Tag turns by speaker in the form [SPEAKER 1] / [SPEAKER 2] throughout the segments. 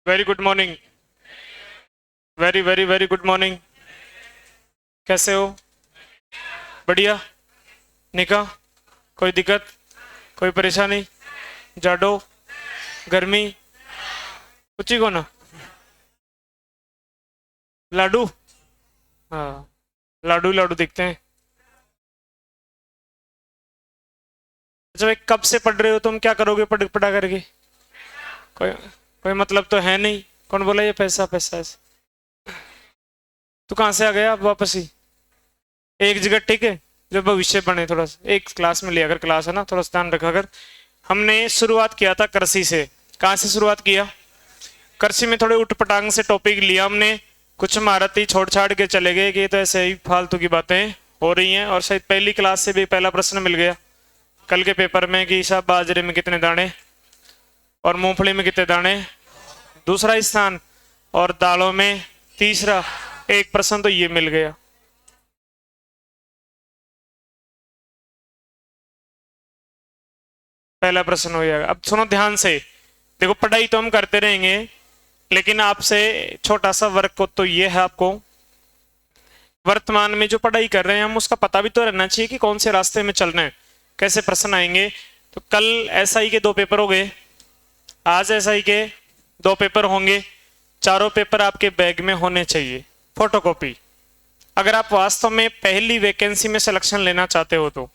[SPEAKER 1] Very good morning. Very very very good morning. कैसे हो? बढ़िया। निका? कोई दिक्कत? कोई परेशानी? जाडो? गर्मी? कुछ ही को ना? लाडू? हाँ, लाडू लाडू दिखते हैं। अच्छा भाई, कब से पढ़ रहे हो तुम? क्या करोगे पढ़ा करके? कोई कोई मतलब तो है नहीं। कौन बोला ये पैसा पैसा ऐसे? तू कहाँ से आ गया अब वापस ही? एक जगह ठीक है। जो भविष्य बने, थोड़ा सा एक क्लास में लिया कर, क्लास है ना, थोड़ा सा ध्यान रखा कर। हमने शुरुआत किया था कृषि से। कहाँ से शुरुआत किया? कृषि में थोड़े उठपटांग से टॉपिक लिया हमने। कुछ महारत ही छोड़ छाड़ के चले गए कि ये तो ऐसे ही फालतू की बातें हो रही हैं। और शायद पहली क्लास से भी पहला प्रश्न मिल गया कल के पेपर में कि साहब बाजरे में कितने दाने और मूंगफली में कितने दाने, दूसरा स्थान। और दालों में तीसरा। एक प्रश्न तो ये मिल गया। पहला प्रश्न हो जाएगा। अब सुनो ध्यान से। देखो, पढ़ाई तो हम करते रहेंगे, लेकिन आपसे छोटा सा वर्क को तो ये है, आपको वर्तमान में जो पढ़ाई कर रहे हैं हम उसका पता भी तो रहना चाहिए कि कौन से रास्ते में चल रहे हैं, कैसे प्रश्न आएंगे। तो कल एसआई के 2 पेपर हो गए, आज एसआई के 2 पेपर होंगे। चारों पेपर आपके बैग में होने चाहिए, फोटोकॉपी, अगर आप वास्तव में पहली वैकेंसी में सिलेक्शन लेना चाहते हो तो।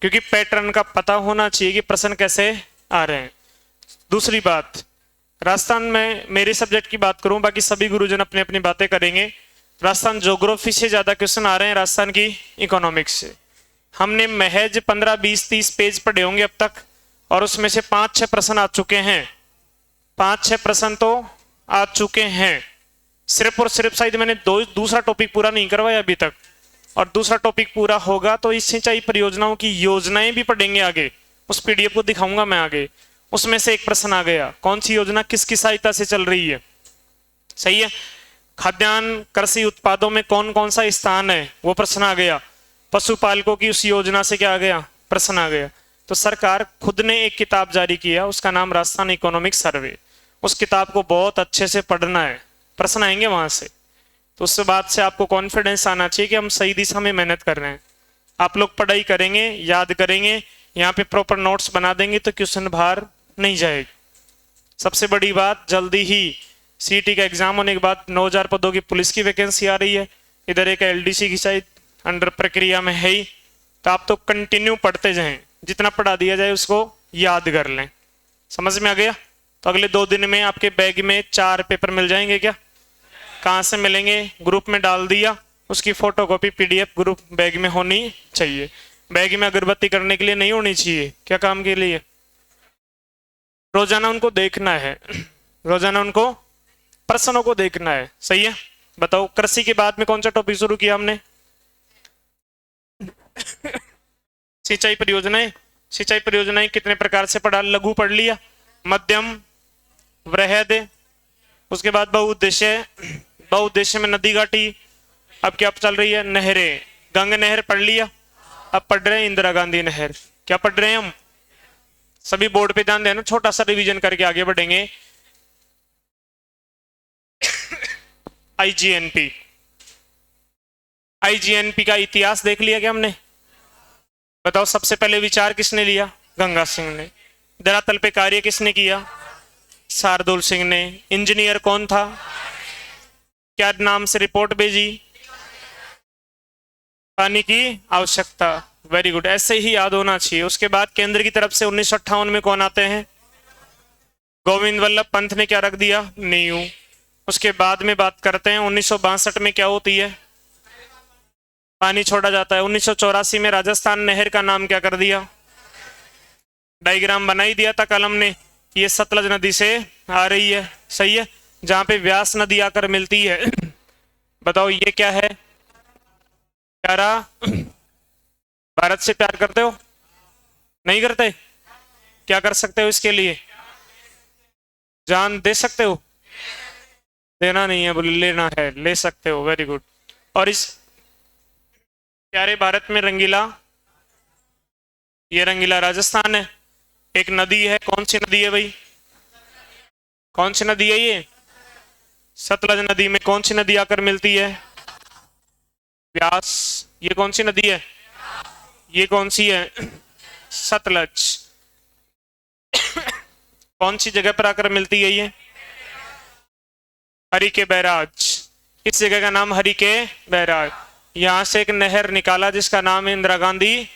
[SPEAKER 1] क्योंकि पैटर्न का पता होना चाहिए कि प्रश्न कैसे आ रहे हैं। दूसरी बात, राजस्थान में मेरे सब्जेक्ट की बात करूं, बाकी सभी गुरुजन अपनी अपनी बातें करेंगे। राजस्थान ज्योग्राफी से ज्यादा क्वेश्चन आ रहे हैं राजस्थान की इकोनॉमिक्स से। हमने महज 15 20 30 पेज पढ़े होंगे अब तक, और उसमें से 5 6 प्रश्न आ चुके हैं। 5 6 प्रश्न तो आ चुके हैं। सिर्फ और सिर्फ शायद मैंने दूसरा टॉपिक पूरा नहीं करवाया अभी तक, और दूसरा टॉपिक पूरा होगा तो इस सिंचाई परियोजनाओं की योजनाएं भी पढ़ेंगे आगे। उस पीडीएफ को दिखाऊंगा मैं आगे। उसमें से एक प्रश्न आ गया, कौन सी योजना किसकी सहायता से चल रही है। सही है। खाद्यान्न कृषि उत्पादों में कौन कौन सा स्थान है, वो प्रश्न आ गया। पशुपालकों की उस योजना से क्या आ गया, प्रश्न आ गया। तो सरकार खुद ने एक किताब जारी किया, उसका नाम राजस्थान इकोनॉमिक सर्वे। उस किताब को बहुत अच्छे से पढ़ना है, प्रश्न आएंगे वहां से। तो उस बात से आपको कॉन्फिडेंस आना चाहिए कि हम सही दिशा में मेहनत कर रहे हैं। आप लोग पढ़ाई करेंगे, याद करेंगे, यहाँ पे प्रॉपर नोट्स बना देंगे तो क्वेश्चन बाहर नहीं जाएगा। सबसे बड़ी बात, जल्दी ही सीटी का एग्जाम होने के बाद 9000 पदों की पुलिस की वैकेंसी आ रही है। इधर एक एलडीसी की शायद अंडर प्रक्रिया में है ही। तो आप तो कंटिन्यू पढ़ते जाएं, जितना पढ़ा दिया जाए उसको याद कर लें। समझ में आ गया? तो अगले 2 दिन में आपके बैग में 4 पेपर मिल जाएंगे क्या? कहाँ से मिलेंगे? ग्रुप में डाल दिया, उसकी फोटोकॉपी पीडीएफ ग्रुप बैग में होनी चाहिए। बैग में अगरबत्ती करने के लिए नहीं होनी चाहिए, क्या काम के लिए? रोजाना उनको देखना है, रोजाना उनको प्रश्नों को देखना है। सही है। बताओ, कृषि के बाद में कौन सा टॉपिक शुरू किया हमने? सिंचाई परियोजनाएं। सिंचाई परियोजनाएं कितने प्रकार से पढ़ा? लघु पढ़ लिया, मध्यम, वृहद, उसके बाद बहुउद्देश्य। बहुउद्देश्य में नदी घाटी। अब क्या चल रही है? नहरें। गंगा नहर पढ़ लिया। अब पढ़ रहे हैं इंदिरा गांधी नहर। क्या पढ़ रहे हैं हम? सभी बोर्ड पे ध्यान देना, छोटा सा रिवीजन करके आगे बढ़ेंगे। आईजीएनपी। आईजीएनपी का इतिहास देख लिया क्या हमने? बताओ, सबसे पहले विचार किसने लिया? गंगा सिंह ने। धरातल पे कार्य किसने किया? शार्दुल सिंह ने। इंजीनियर कौन था? क्या नाम से रिपोर्ट भेजी? पानी की आवश्यकता। वेरी गुड, ऐसे ही याद होना चाहिए। उसके बाद केंद्र की तरफ से 1958 में कौन आते हैं? गोविंद वल्लभ पंत ने क्या रख दिया? नींव। उसके बाद में बात करते हैं 1962 में क्या होती है? पानी छोड़ा जाता है। 1984 में राजस्थान नहर का नाम क्या कर दिया? डायग्राम बना ही दिया था कल हमने, ये सतलज नदी से आ रही है। सही है। जहां पे व्यास नदी आकर मिलती है। बताओ ये क्या है? प्यारा? भारत से प्यार करते हो? नहीं करते? क्या कर सकते हो इसके लिए? जान दे सकते हो? देना नहीं है, बोले लेना है, ले सकते हो। Very good. और इस प्यारे भारत में रंगीला, ये रंगीला राजस्थान है। एक नदी है, कौन सी नदी है भाई? कौन सी नदी है ये? सतलज नदी में कौन सी नदी आकर मिलती है? व्यास। ये कौन सी नदी है? ये कौन सी है? सतलज। कौन सी जगह पर आकर मिलती है ये? हरि के बैराज। इस जगह का नाम हरि के बैराज। यहां से एक नहर निकाला जिसका नाम है इंदिरा गांधी।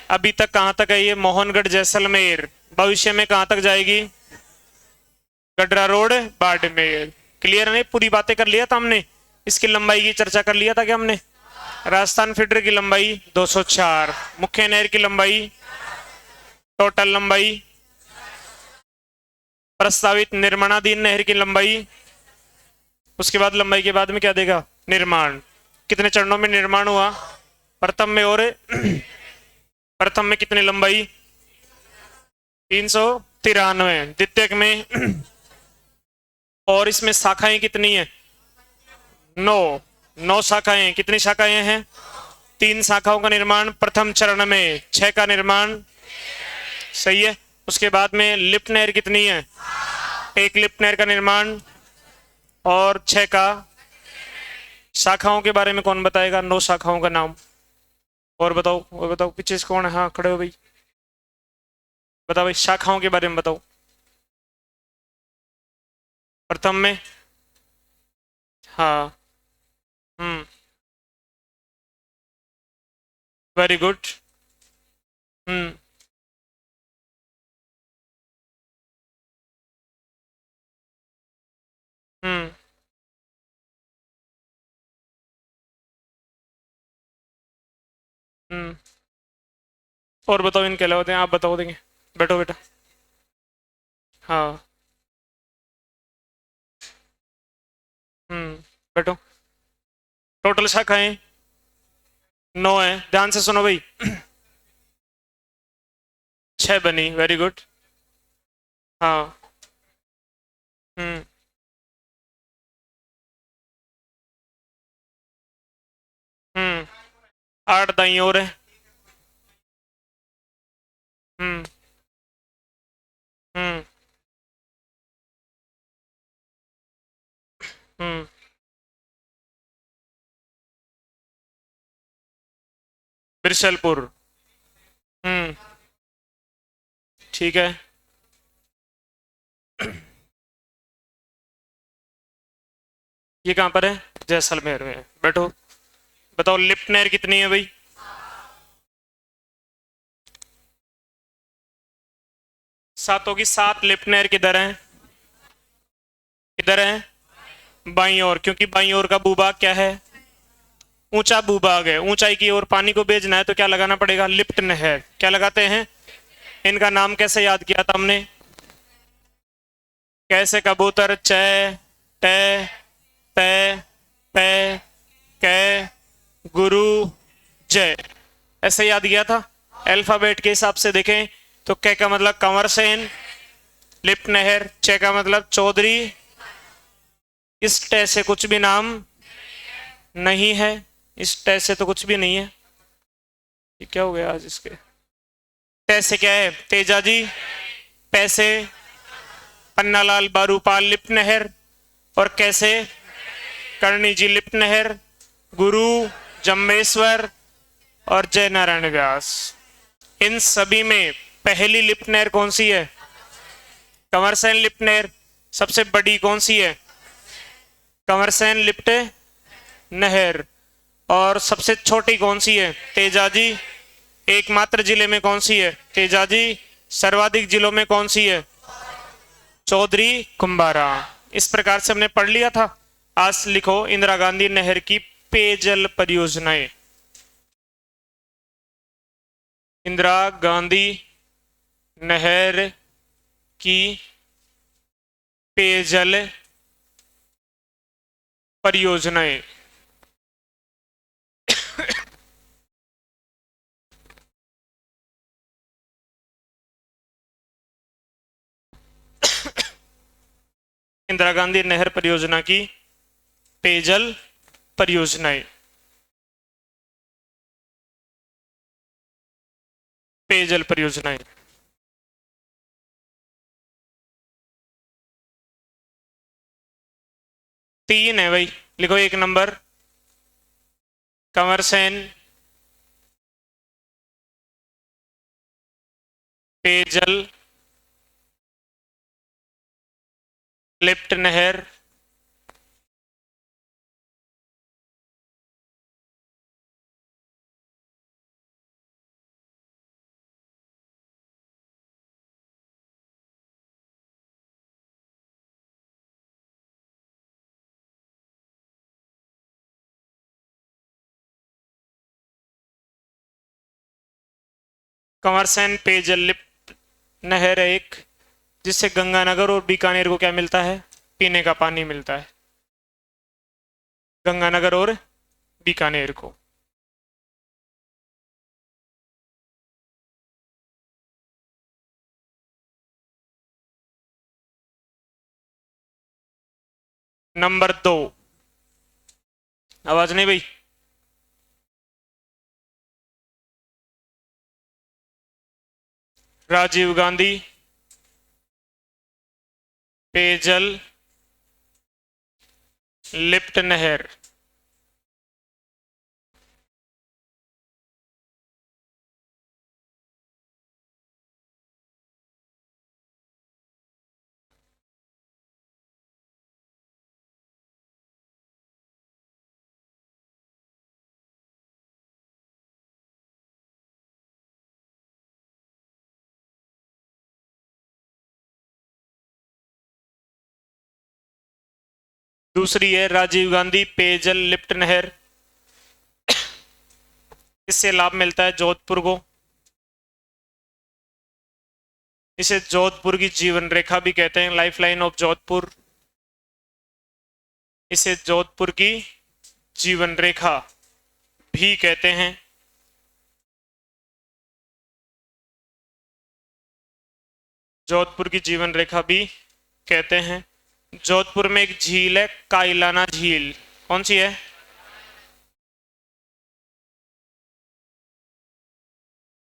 [SPEAKER 1] अभी तक कहां तक है ये? मोहनगढ़ जैसलमेर। भविष्य में कहां तक जाएगी? गडरा रोड बाड़मेर। क्लियर नहीं? पूरी बातें कर लिया था हमने, इसकी लंबाई की चर्चा कर लिया था क्या हमने? राजस्थान फीडर की लंबाई 204, मुख्य नहर की लंबाई, टोटल लंबाई, प्रस्तावित निर्माणाधीन नहर की लंबाई, उसके बाद लंबाई के बाद में क्या देगा? निर्माण। कितने चरणों में निर्माण हुआ? प्रथम में और प्रथम में कितनी लंबाई? 393। द्वितीयक में और इसमें शाखाएं कितनी है? 9। 9 शाखाएं। कितनी शाखाएं हैं? 3 शाखाओं का निर्माण प्रथम चरण में, 6 का निर्माण। सही है। उसके बाद में लिफ्ट नहर कितनी है? 1 लिफ्ट नहर का निर्माण और 6 का। शाखाओं के बारे में कौन बताएगा? 9 शाखाओं का नाम। और बताओ, और बताओ पीछे से कौन है? हाँ खड़े हो भाई, बताओ भाई, शाखाओं के बारे में बताओ। प्रथम में, हाँ, वेरी गुड। हम्म हम्म हम्म और बताओ इनके अलावा दें, आप बताओ देंगे। बैठो बेटा। हाँ। बैठो। टोटल शाखाएं 9 है, ध्यान से सुनो भाई। 6 बनी, वेरी गुड। हाँ। हम्म 8 दाई और है। हम्म हम्म हम्म बिरसलपुर। हम्म ठीक है। ये कहाँ पर है? जैसलमेर में। बैठो। बताओ लिफ्ट नहर कितनी है भाई? 7 होगी। 7 लिफ्ट नहर किधर है? किधर है? बाईं ओर, क्योंकि बाईं ओर का भूभाग क्या है? ऊंचा भूभाग है। ऊंचाई की ओर पानी को भेजना है तो क्या लगाना पड़ेगा? लिफ्ट नहर। क्या लगाते हैं? इनका नाम कैसे याद किया था हमने? कैसे? कबूतर, च, ट, त, प, क, गुरु, जय। ऐसे याद किया था। अल्फाबेट के हिसाब से देखें तो क का मतलब कंवर सेन, लिफ्ट नहर। च का मतलब चौधरी। इस ट से कुछ भी नाम नहीं है। इस ट से तो कुछ भी नहीं है। ये क्या हो गया आज इसके? ट से क्या है? तेजा जी। पैसे पन्नालाल बारूपाल लिफ्ट नहर। और कैसे? करणी जी लिफ्ट नहर। गुरु जम्बेश्वर और जय नारायण व्यास। इन सभी में पहली लिफ्ट नहर कौन सी है? कंवरसेन लिफ्ट नहर। सबसे बड़ी कौन सी है? कंवरसेन लिफ्ट नहर। और सबसे छोटी कौन सी है? तेजाजी। एकमात्र जिले में कौन सी है? तेजाजी। सर्वाधिक जिलों में कौन सी है? चौधरी कुंभारा। इस प्रकार से हमने पढ़ लिया था। आज लिखो इंदिरा गांधी नहर की पेयजल परियोजनाएं। इंदिरा गांधी नहर की पेयजल परियोजनाएं। इंदिरा गांधी नहर परियोजना की पेयजल परियोजनाएं। पेयजल परियोजनाएं। 3 है भाई, लिखो 1 नंबर कंवर सेन पेयजल लिफ्ट नहर कंवर सेन पेयजल लिफ्ट नहर है एक, जिससे गंगानगर और बीकानेर को क्या मिलता है? पीने का पानी मिलता है, गंगानगर और बीकानेर को। नंबर 2, आवाज नहीं भाई। राजीव गांधी पेयजल लिफ्ट नहर। दूसरी है राजीव गांधी पेयजल लिफ्ट नहर, इससे लाभ मिलता है जोधपुर को। इसे जोधपुर की जीवन रेखा भी कहते हैं, लाइफलाइन ऑफ जोधपुर। इसे जोधपुर की जीवन रेखा भी कहते हैं। जोधपुर की जीवन रेखा भी कहते हैं। जोधपुर में एक झील है, काइलाना झील। कौन सी है?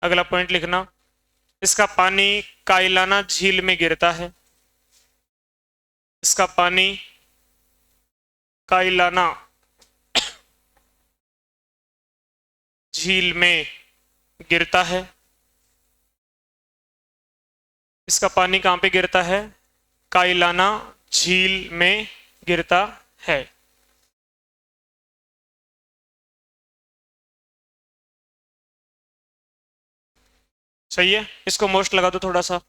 [SPEAKER 1] अगला पॉइंट लिखना, इसका पानी काइलाना झील में गिरता है। इसका पानी काइलाना झील में गिरता है। इसका पानी कहां पे गिरता है? काइलाना झील में गिरता है। सही है, इसको मोस्ट लगा दो थोड़ा सा।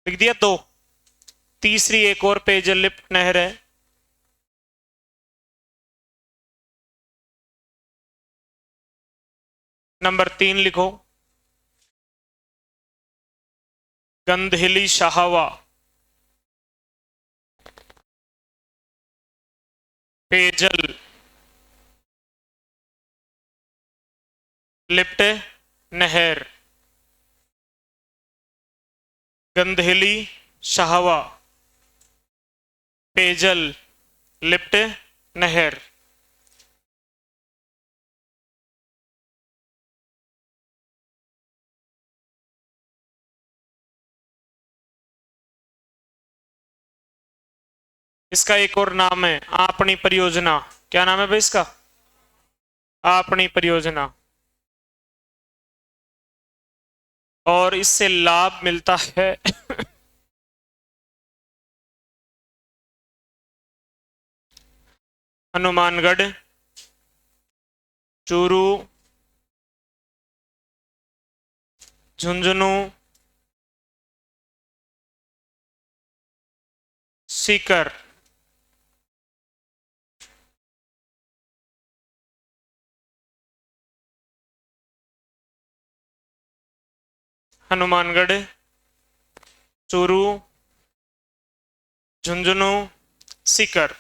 [SPEAKER 1] लिख दिया 2। तीसरी एक और पेयजल लिफ्ट नहर है, नंबर 3 लिखो, गंधेली शाहवा पेयजल लिफ्ट नहर। गंधेली शाहवा पेयजल लिफ्ट नहर। इसका एक और नाम है आपनी परियोजना। क्या नाम है भाई इसका? आपनी परियोजना। और इससे लाभ मिलता है हनुमानगढ़, चूरू, झुंझुनू, सीकर। हनुमानगढ़, चूरू, झुंझुनू, सीकर।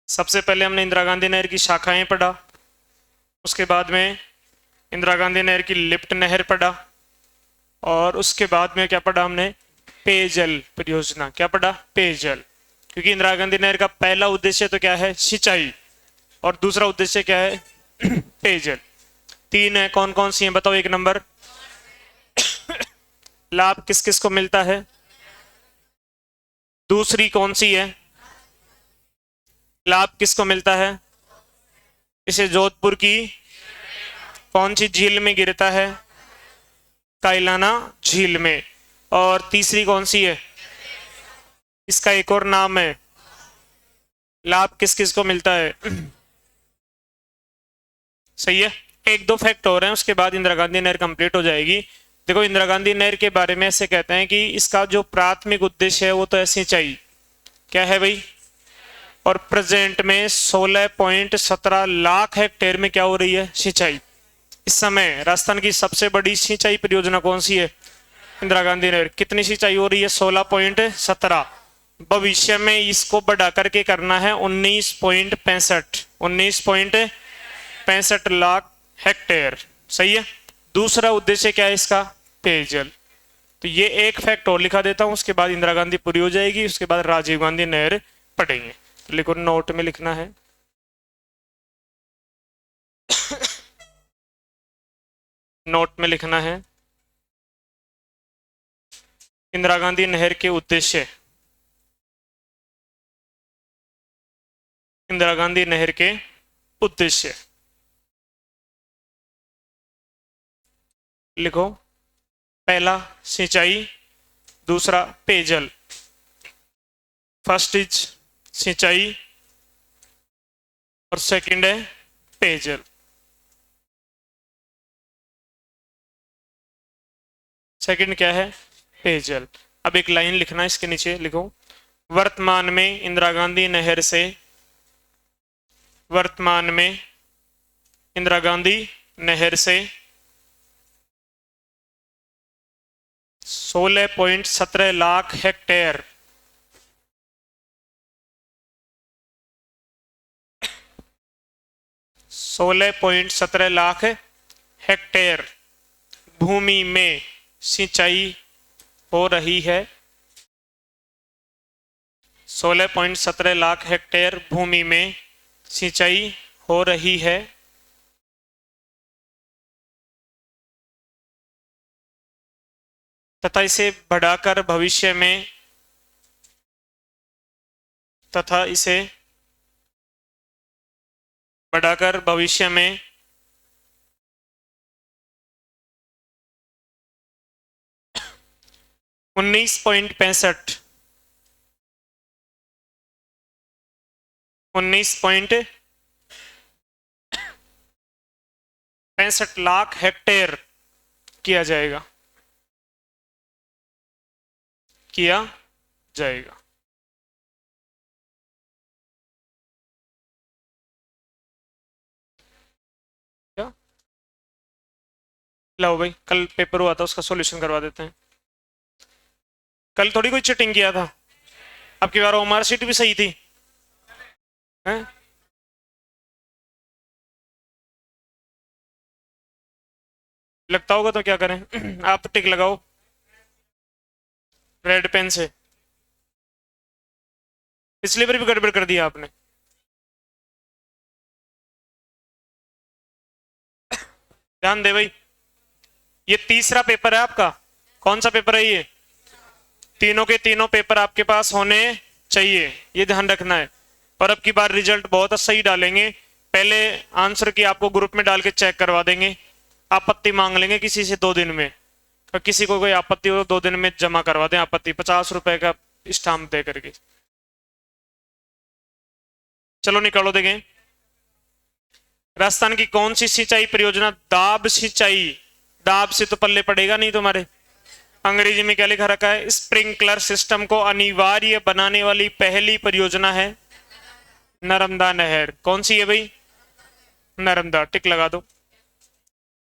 [SPEAKER 1] सबसे पहले हमने इंदिरा गांधी नहर की शाखाएं पढ़ा, उसके बाद में इंदिरा गांधी नहर की लिफ्ट नहर पढ़ा, और उसके बाद में क्या पढ़ा हमने? पेयजल परियोजना। क्या पढ़ा? पेयजल। क्योंकि इंदिरा गांधी नहर का पहला उद्देश्य तो क्या है? सिंचाई, और दूसरा उद्देश्य क्या है? पेयजल। तीन है, कौन कौन सी है बताओ। एक नंबर, लाभ किस किस को मिलता है। दूसरी कौन सी है, लाभ किसको मिलता है। इसे जोधपुर की कौन सी झील में गिरता है, कायलाना झील में। और तीसरी कौन सी है, इसका एक और नाम है, लाभ किस किस को मिलता है। सही है। एक दो फैक्ट हो रहे हैं, उसके बाद इंदिरा गांधी नहर कंप्लीट हो जाएगी। देखो इंदिरा गांधी नहर के बारे में ऐसे कहते हैं कि इसका जो प्राथमिक उद्देश्य है वो तो ऐसी सिंचाई, क्या है भाई। और प्रेजेंट में 16.17 लाख हेक्टेयर में क्या हो रही है, सिंचाई। इस समय राजस्थान की सबसे बड़ी सिंचाई परियोजना कौन सी है, इंदिरा गांधी नहर। कितनी सिंचाई हो रही है, 16.17। भविष्य में इसको बढ़ा करके करना है 19.65 लाख हेक्टेयर। सही है। दूसरा उद्देश्य क्या है इसका, पेयजल। तो ये एक फैक्ट और लिखा देता हूं, उसके बाद इंदिरा गांधी पूरी हो जाएगी, उसके बाद राजीव गांधी नहर पढ़ेंगे। तो लिखो, नोट में लिखना है। नोट में लिखना है, इंदिरा गांधी नहर के उद्देश्य, इंदिरा गांधी नहर के उद्देश्य लिखो। पहला सिंचाई, दूसरा पेयजल। फर्स्ट इज सिंचाई और सेकंड है पेयजल। सेकंड क्या है, पेयजल। अब एक लाइन लिखना, इसके नीचे लिखो, वर्तमान में इंदिरा गांधी नहर से, वर्तमान में इंदिरा गांधी नहर से 16.17 लाख हेक्टेयर, 16.17 लाख हेक्टेयर भूमि में सिंचाई हो रही है। 16.17 लाख हेक्टेयर भूमि में सिंचाई हो रही है तथा इसे बढ़ाकर भविष्य में, तथा इसे बढ़ाकर भविष्य में 19.65 लाख हेक्टेयर किया जाएगा, किया जाएगा। क्या लो भाई, कल पेपर हुआ था, उसका सॉल्यूशन करवा देते हैं। कल थोड़ी कोई चीटिंग किया था, आपकी बार मार्क शीट भी सही थी हैं? लगता होगा तो क्या करें। आप टिक लगाओ रेड पेन से। पिछली बार भी गड़बड़ कर दिया आपने। ध्यान दे भाई, ये तीसरा पेपर है आपका। कौन सा पेपर है ये, तीनों के तीनों पेपर आपके पास होने चाहिए, ये ध्यान रखना है। और अब की बार रिजल्ट बहुत सही डालेंगे। पहले आंसर की आपको ग्रुप में डाल के चेक करवा देंगे, आपत्ति मांग लेंगे किसी से 2 दिन में। और किसी को कोई आपत्ति हो 2 दिन में जमा करवा दें आपत्ति, 50 रुपए का स्टाम्प दे करके। चलो निकालो देखें, राजस्थान की कौन सी सिंचाई परियोजना, दाब सिंचाई। दाब से तो पल्ले पड़ेगा नहीं तुम्हारे। अंग्रेजी में क्या लिखा रखा है, स्प्रिंकलर सिस्टम को अनिवार्य बनाने वाली पहली परियोजना है नर्मदा नहर। कौन सी है भाई, नर्मदा, टिक लगा दो।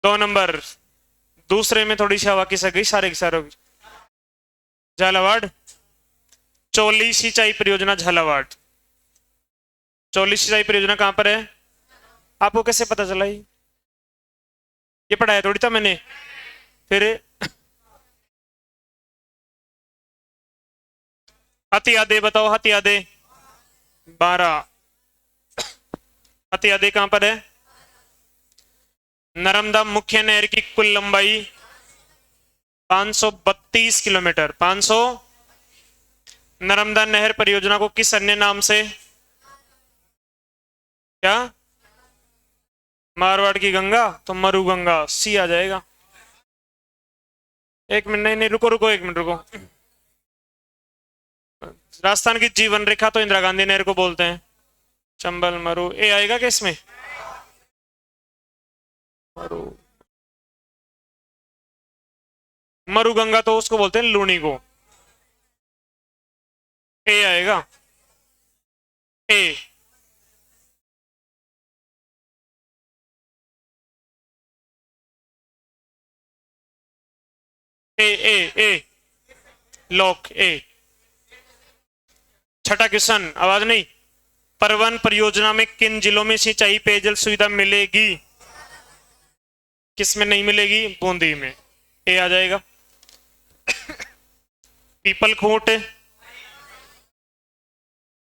[SPEAKER 1] 2 नंबर, दूसरे में थोड़ी सी हवा की सक गई, सारे की सारे झालावाड़, चौली सिंचाई परियोजना झालावाड़। चौली सिंचाई परियोजना कहां पर है, आपको कैसे पता चला? ये पढ़ाया थोड़ी था मैंने। फिर हथिया दे बताओ, हथिया दे 12। हथिया दे कहां पर है, नर्मदा मुख्य नहर की कुल लंबाई 532 किलोमीटर। 500। नर्मदा नहर परियोजना को किस अन्य नाम से, क्या, मारवाड़ की गंगा, तो मरु गंगा, सी आ जाएगा। एक मिनट, नहीं नहीं, रुको रुको, एक मिनट रुको। राजस्थान की जीवन रेखा तो इंदिरा गांधी नहर को बोलते हैं। चंबल मरु, ए आएगा क्या इसमें? मरु, मरु गंगा तो उसको बोलते हैं लूनी को। ए आएगा, ए। ए ए ए लॉक ए। छठा क्वेश्चन, आवाज नहीं। परवन परियोजना में किन जिलों में सिंचाई पेयजल सुविधा मिलेगी? किस में नहीं मिलेगी? बूंदी में, ए आ जाएगा। पीपल खूंट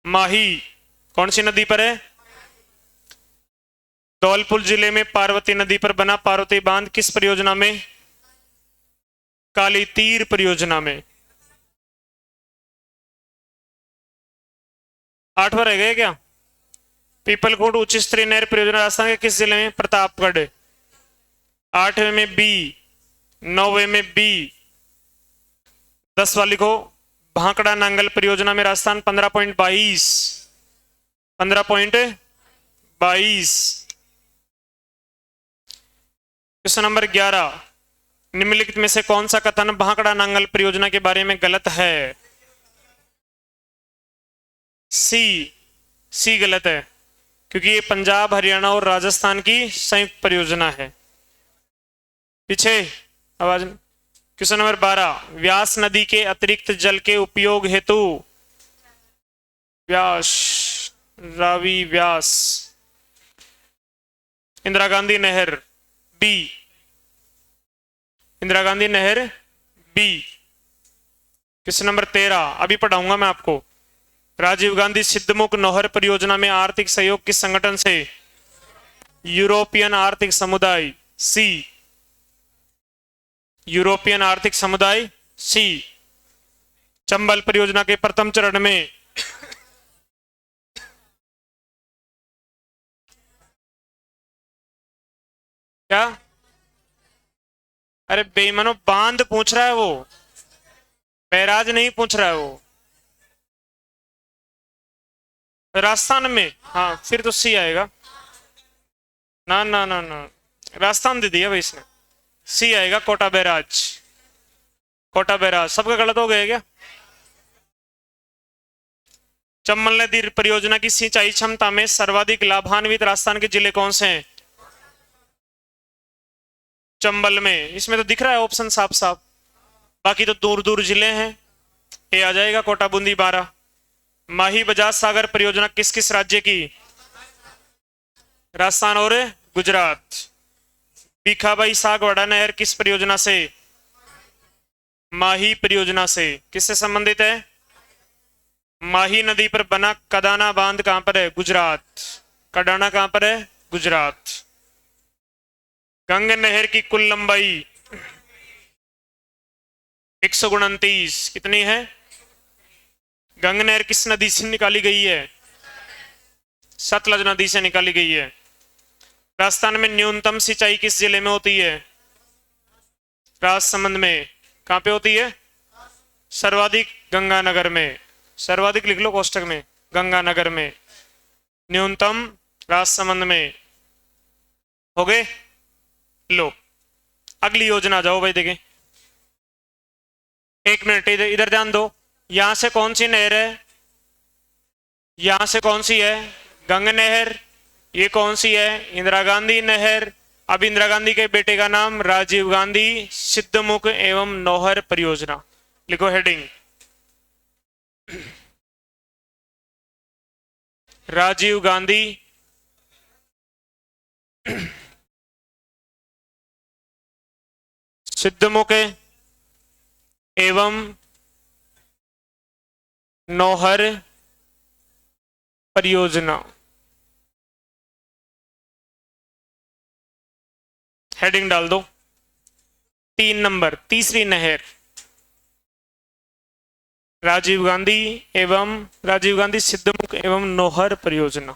[SPEAKER 1] माही कौन सी नदी पर है? धौलपुर जिले में पार्वती नदी पर बना पार्वती बांध किस परियोजना में? काली तीर परियोजना में। 8वां रह गया क्या? पीपलकोट उच्च स्तरीय नहर परियोजना राजस्थान के किस जिले में? प्रतापगढ़। 8वें में बी, 9वें में बी। 10 वाली को भांकड़ा नांगल परियोजना में राजस्थान 15.22। 15.22। क्वेश्चन नंबर 11, निम्नलिखित में से कौन सा कथन भांकड़ा नांगल परियोजना के बारे में गलत है? सी गलत है, क्योंकि ये पंजाब, हरियाणा और राजस्थान की संयुक्त परियोजना है। पीछे आवाज। क्वेश्चन नंबर 12, व्यास नदी के अतिरिक्त जल के उपयोग हेतु, व्यास, रावी, व्यास, इंदिरा गांधी नहर, बी। इंदिरा गांधी नहर, बी। क्वेश्चन नंबर 13, अभी पढ़ाऊंगा मैं आपको। राजीव गांधी सिद्धमुख नौहर परियोजना में आर्थिक सहयोग किस संगठन से? यूरोपियन आर्थिक समुदाय, सी। यूरोपियन आर्थिक समुदाय, सी। चंबल परियोजना के प्रथम चरण में क्या? अरे बेईमानो, बांध पूछ रहा है वो, बैराज नहीं पूछ रहा है वो। राजस्थान में, हाँ फिर तो सी आएगा। ना ना ना ना, राजस्थान दे दिया भाई इसने, सी आएगा। Kota barrage, Kota barrage. सबका गलत हो गया क्या? चंबल नदी परियोजना की सिंचाई क्षमता में सर्वाधिक लाभान्वित राजस्थान के जिले कौन से हैं? चंबल में, इसमें तो दिख रहा है ऑप्शन साफ साफ, बाकी तो दूर दूर जिले हैं। ये आ जाएगा कोटा, बूंदी, 12। माही बजाज सागर परियोजना किस किस राज्य की? राजस्थान और गुजरात। भीखाबाई सागवाड़ा नहर किस परियोजना से? माही परियोजना से। किससे संबंधित है? माही नदी पर बना कदाना बांध कहां पर है? गुजरात। कडाना कहां पर है? गुजरात। गंगा नहर की कुल लंबाई 129, कितनी है? गंगा नहर किस नदी से निकाली गई है? सतलज नदी से निकाली गई है। राजस्थान में न्यूनतम सिंचाई किस जिले में होती है? राजसमंद में। कहां पे होती है? सर्वाधिक गंगानगर में। सर्वाधिक लिख लो कोष्टक में, गंगानगर में। न्यूनतम राजसमंद में। हो गए? लो, अगली योजना जाओ भाई, देखें। 1 मिनट, इधर ध्यान दो। यहां से कौन सी नहर है? यहां से कौन सी है? गंगा नहर। ये कौन सी है? इंदिरा गांधी नहर। अब इंदिरा गांधी के बेटे का नाम राजीव गांधी सिद्धमुख एवं नौहर परियोजना। लिखो हेडिंग, राजीव गांधी सिद्धमुख एवं नौहर परियोजना। हेडिंग डाल दो। 3 नंबर, तीसरी नहर, राजीव गांधी सिद्धमुख एवं नौहर परियोजना।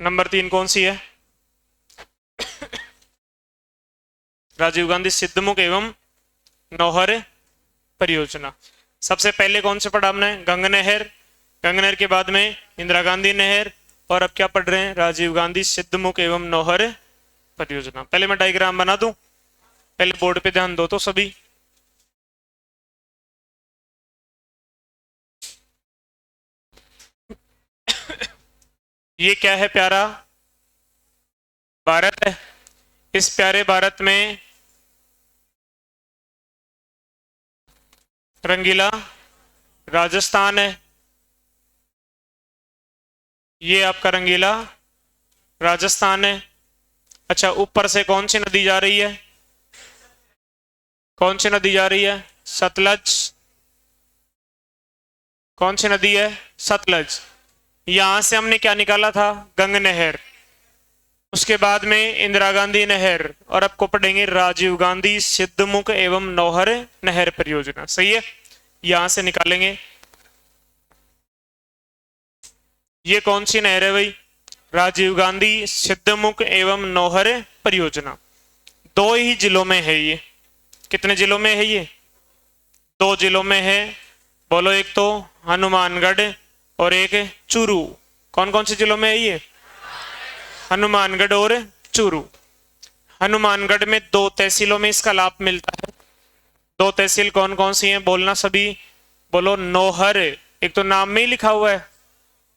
[SPEAKER 1] नंबर 3 कौन सी है? राजीव गांधी सिद्धमुख एवं नौहर परियोजना। सबसे पहले कौन से पढ़ा हमने? गंगा नहर, गंगा नहर के बाद में इंदिरा गांधी नहर, और अब क्या पढ़ रहे हैं? राजीव गांधी सिद्धमुख एवं नौहर परियोजना। पहले मैं डायग्राम बना दूं, पहले बोर्ड पे ध्यान दो तो सभी। ये क्या है? प्यारा भारत है। इस प्यारे भारत में रंगीला राजस्थान है। ये आपका रंगीला राजस्थान है। अच्छा, ऊपर से कौन सी नदी जा रही है? कौन सी नदी जा रही है? सतलज। कौन सी नदी है? सतलज। यहां से हमने क्या निकाला था? गंगा नहर। उसके बाद में इंदिरा गांधी नहर, और आपको पढ़ेंगे राजीव गांधी सिद्धमुख एवं नौहर नहर परियोजना। सही है, यहां से निकालेंगे। ये कौन सी नहर है भाई? राजीव गांधी सिद्धमुख एवं नौहर परियोजना। 2 ही जिलों में है ये। कितने जिलों में है ये? 2 जिलों में है। बोलो, एक तो हनुमानगढ़ और एक चूरू। कौन कौन से जिलों में है ये? हनुमानगढ़ और चूरू। हनुमानगढ़ में 2 तहसीलों में इसका लाभ मिलता है। 2 तहसील कौन कौन सी हैं? बोलना सभी। बोलो, नौहर, एक तो नाम में ही लिखा हुआ है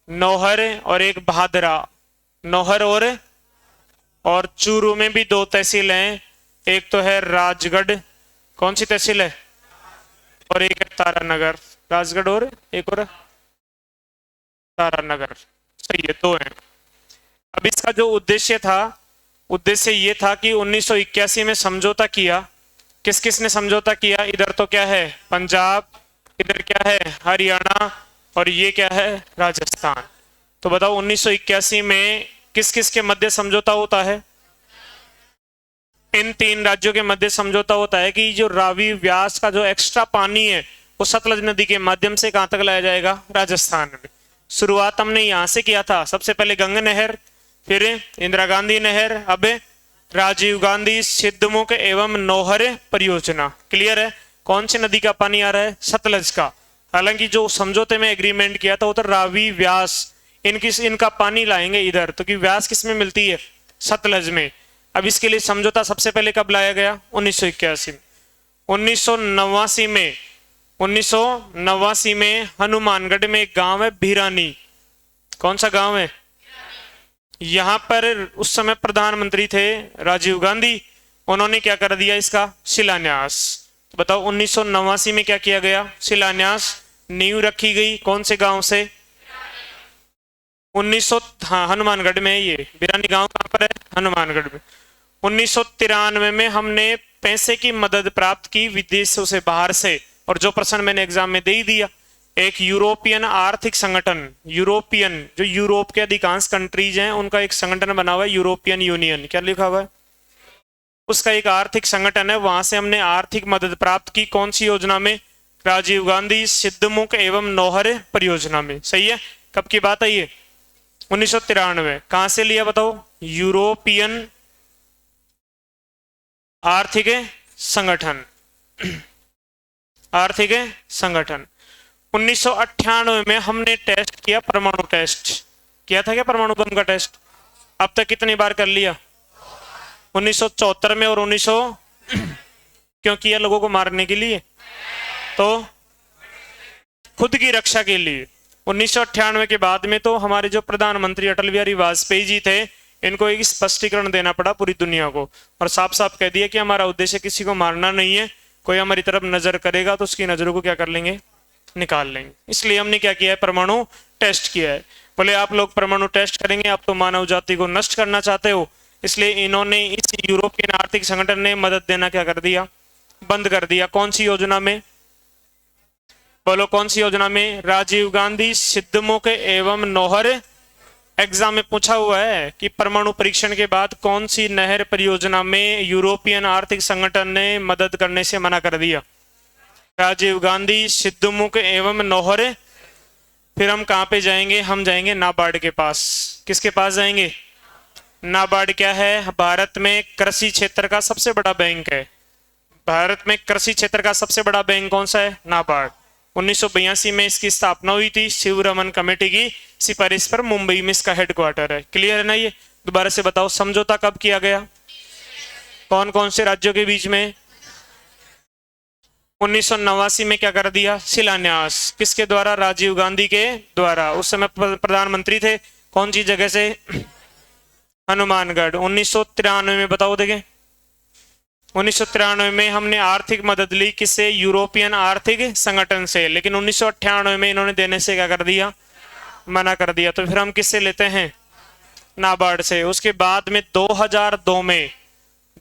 [SPEAKER 1] नौहर, और एक भादरा। नौहर और चूरू में भी 2 तहसील हैं। एक तो है राजगढ़, कौन सी तहसील है? और एक है तारानगर। राजगढ़ और एक और तारानगर। सही है, 2 हैं। अब इसका जो उद्देश्य था, उद्देश्य ये था कि 1981 में समझौता किया। किस किस ने समझौता किया? इधर तो क्या है? पंजाब, इधर क्या है? हरियाणा, और ये क्या है? राजस्थान। तो बताओ 1981 में किस किस के मध्य समझौता होता है? इन 3 राज्यों के मध्य समझौता होता है कि जो रावी व्यास का जो एक्स्ट्रा पानी है वो सतलज नदी के माध्यम से कहां तक लाया जाएगा? राजस्थान में। शुरुआत हमने यहां से किया था। सबसे पहले गंगा नहर, फिर इंदिरा गांधी नहर, अब राजीव गांधी सिद्धमुख एवं नौहर परियोजना। क्लियर है? कौन सी नदी का पानी आ रहा है? सतलज का। हालांकि जो समझौते में एग्रीमेंट किया था वो तो रावी व्यास, इनका पानी लाएंगे इधर, तो कि व्यास किस में मिलती है? सतलज में। अब इसके लिए समझौता सबसे पहले कब लाया गया? 1981 में। 1989 में हनुमानगढ़ में एक गांव है भिरानी। कौन सा गांव है? यहां पर उस समय प्रधानमंत्री थे राजीव गांधी। उन्होंने क्या कर दिया? इसका शिलान्यास। तो बताओ 1989 में क्या किया गया? शिलान्यास, नींव रखी गई। कौन से गांव से? हाँ, हनुमानगढ़ में है। ये भिरानी गांव कहां पर है? हनुमानगढ़ में। 1993 में हमने पैसे की मदद प्राप्त की विदेशों से, बाहर से, और जो प्रश्न मैंने एग्जाम में दे ही दिया। एक यूरोपियन आर्थिक संगठन, यूरोपियन, जो यूरोप के अधिकांश कंट्रीज हैं उनका एक संगठन बना हुआ है, यूरोपियन यूनियन। क्या लिखा हुआ है? उसका एक आर्थिक संगठन है। वहां से हमने आर्थिक मदद प्राप्त की। कौन सी योजना में? राजीव गांधी सिद्धमुख एवं नौहर परियोजना में। सही है। कब की बात है ये? 1993। कहां से लिया बताओ? यूरोपियन आर्थिक संगठन। आर्थिक संगठन। 1998 में हमने टेस्ट किया, परमाणु टेस्ट किया था। क्या परमाणु बम का टेस्ट? अब तक कितनी बार कर लिया? 1974 में, और 1900 क्यों किया? लोगों को मारने के लिए? तो खुद की रक्षा के लिए। 1998 के बाद में तो हमारे जो प्रधानमंत्री अटल बिहारी वाजपेयी जी थे, इनको एक स्पष्टीकरण देना पड़ा पूरी दुनिया को, और साफ साफ कह दिया कि हमारा उद्देश्य किसी को मारना नहीं है। कोई हमारी तरफ नजर करेगा तो उसकी नजरों को क्या कर लेंगे? निकाल लेंगे। इसलिए हमने क्या किया है? परमाणु टेस्ट किया है। बोले आप लोग परमाणु टेस्ट करेंगे, आप तो मानव जाति को नष्ट करना चाहते हो, इसलिए इन्होंने इस यूरोपियन आर्थिक संगठन ने मदद देना क्या कर दिया, बंद कर दिया। कौन सी योजना में, बोलो कौन सी योजना में? राजीव गांधी सिद्धमुख एवं नौहर। एग्जाम में पूछा हुआ है कि परमाणु परीक्षण के बाद कौन सी नहर परियोजना में यूरोपियन आर्थिक संगठन ने मदद करने से मना कर दिया? राजीव गांधी सिद्धमुख एवं नौहर। फिर हम कहां पे जाएंगे? हम जाएंगे नाबार्ड के पास। किसके पास जाएंगे? नाबार्ड क्या है? भारत में कृषि क्षेत्र का सबसे बड़ा बैंक है। भारत में कृषि क्षेत्र का सबसे बड़ा बैंक कौन सा है? नाबार्ड। 1982 में इसकी स्थापना हुई थी शिवरमन कमेटी की सिफारिश पर। मुंबई में इसका हेडक्वार्टर है। क्लियर है ना? ये दोबारा से बताओ, समझौता कब किया गया? कौन कौन से राज्यों के बीच में? 1989 में क्या कर दिया? शिलान्यास। किसके द्वारा? राजीव गांधी के द्वारा। उस समय प्रधानमंत्री थे। कौन सी जगह से? हनुमानगढ़। 1993 में बताओ देखें। 1993 में हमने आर्थिक मदद ली, किससे? यूरोपियन आर्थिक संगठन से। लेकिन 1998 में इन्होंने देने से क्या कर दिया? मना कर दिया। तो फिर हम किससे लेते हैं? नाबार्ड से। उसके बाद में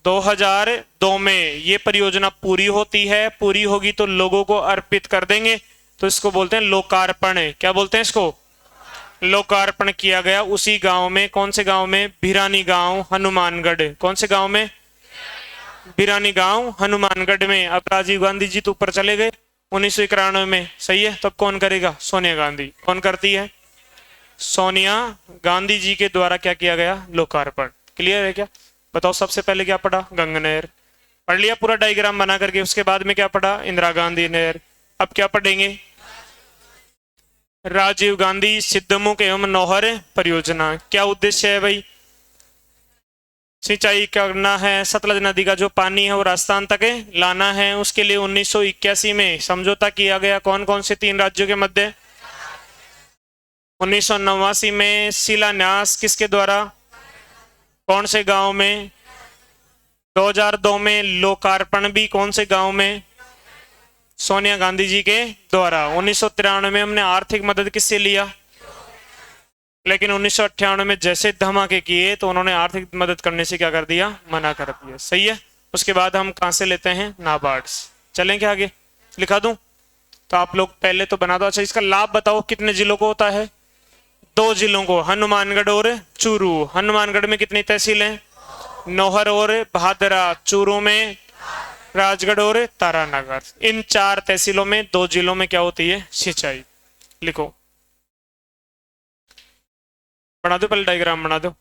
[SPEAKER 1] 2002 में ये परियोजना पूरी होती है। पूरी होगी तो लोगों को अर्पित कर देंगे, तो इसको बोलते हैं लोकार्पण। क्या बोलते हैं इसको? लोकार्पण किया गया उसी गांव में। कौन से गांव में? भिरानी गांव, हनुमानगढ़। कौन से गांव में? भिरानी गांव, हनुमानगढ़ में। अब राजीव गांधी जी तो ऊपर चले गए 1991 में, सही है। तब कौन करेगा? सोनिया गांधी। कौन करती है? सोनिया गांधी जी के द्वारा क्या किया गया? लोकार्पण। क्लियर है क्या? बताओ सबसे पहले क्या पढ़ा? गंगा नहर पढ़ लिया पूरा डायग्राम बना करके। उसके बाद में क्या पढ़ा? इंदिरा गांधी नहर। अब क्या पढ़ेंगे? राजीव गांधी सिद्धमुख एवं नौहर परियोजना। क्या उद्देश्य है भाई? सिंचाई करना है, सतलज नदी का जो पानी है वो राजस्थान तक लाना है। उसके लिए 1981 में समझौता किया गया। कौन कौन से 3 राज्यों के मध्य? 1989 में शिलान्यास किसके द्वारा? कौन से गांव में? 2002 में लोकार्पण भी कौन से गांव में? सोनिया गांधी जी के द्वारा। 1993 में हमने आर्थिक मदद किससे लिया? लेकिन 1998 में जैसे धमाके किए तो उन्होंने आर्थिक मदद करने से क्या कर दिया? मना कर दिया। सही है। उसके बाद हम कहां से लेते हैं? नाबार्ड से। चलें क्या आगे? लिखा दूं? तो आप लोग पहले तो बना दो। अच्छा, इसका लाभ बताओ कितने जिलों को होता है? 2 जिलों को, हनुमानगढ़ और चूरू। हनुमानगढ़ में कितनी तहसील है? नौहर और भादरा। चूरू में राजगढ़ और तारानगर। इन 4 तहसीलों में 2 जिलों में क्या होती है? सिंचाई। लिखो, बना दो, पहले डायग्राम बना दो।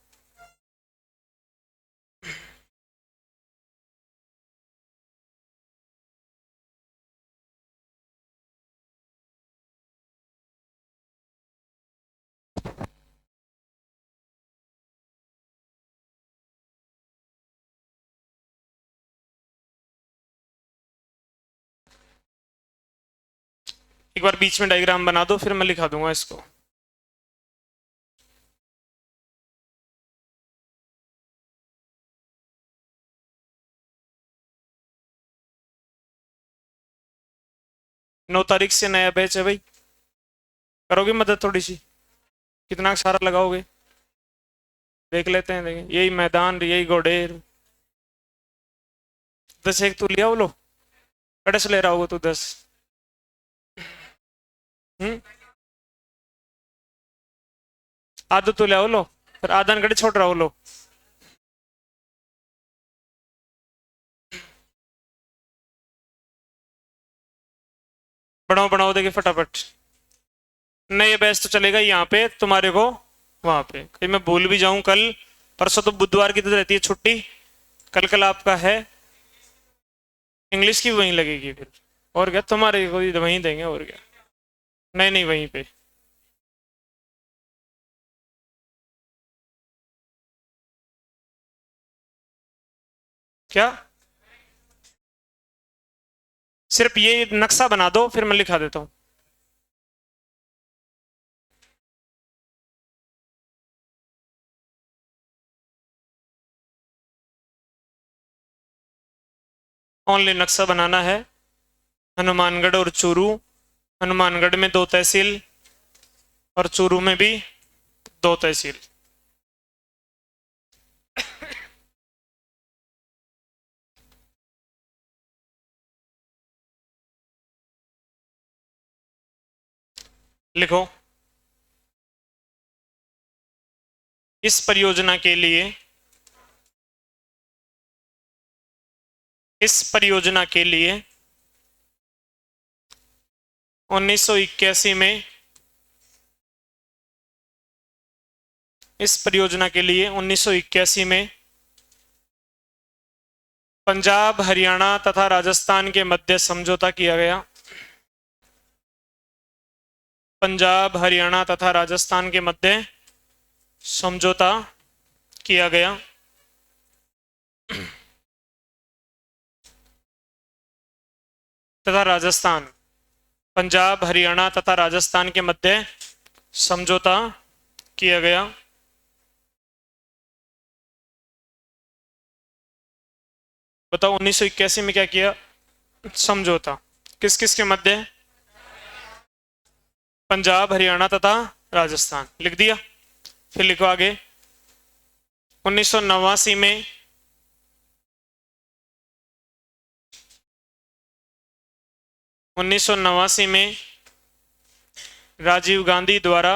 [SPEAKER 1] एक बार बीच में डायग्राम बना दो, फिर मैं लिखा दूंगा इसको। नौ तारीख से नया बैच है भाई। करोगे मदद थोड़ी सी? कितना सारा लगाओगे? देख लेते हैं। देखें, यही मैदान, यही गोडेर। 10 एक तू लिया वो लो। कड़े से ले रहा होगा तू 10। आधो तो ले आओ लो, फिर आधा कड़े छोड़ रहा हो लो। बढ़ाओ बढ़ाओ, देखिए फटाफट। नहीं, ये बैच तो चलेगा यहाँ पे तुम्हारे को, वहां पे कहीं मैं भूल भी जाऊं। कल परसों तो बुधवार की तो रहती है छुट्टी। कल आपका है इंग्लिश की, वहीं लगेगी फिर। और क्या, तुम्हारे को वहीं देंगे और क्या। नहीं नहीं, वहीं पे। क्या? सिर्फ ये नक्शा बना दो, फिर मैं लिखा देता हूँ। ओनली नक्शा बनाना है। हनुमानगढ़ और चूरू। हनुमानगढ़ में 2 तहसील और चूरू में भी 2 तहसील। लिखो। इस परियोजना के लिए, इस परियोजना के लिए 1981 में, इस परियोजना के लिए 1981 में पंजाब, हरियाणा तथा राजस्थान के मध्य समझौता किया गया। पंजाब, हरियाणा तथा राजस्थान के मध्य समझौता किया गया। तथा राजस्थान, पंजाब, हरियाणा तथा राजस्थान के मध्य समझौता किया गया। बताओ 1981 में क्या किया? समझौता किस किस के मध्य? पंजाब, हरियाणा तथा राजस्थान। लिख दिया। फिर लिखो आगे। 1989 में, 1989 में राजीव गांधी द्वारा,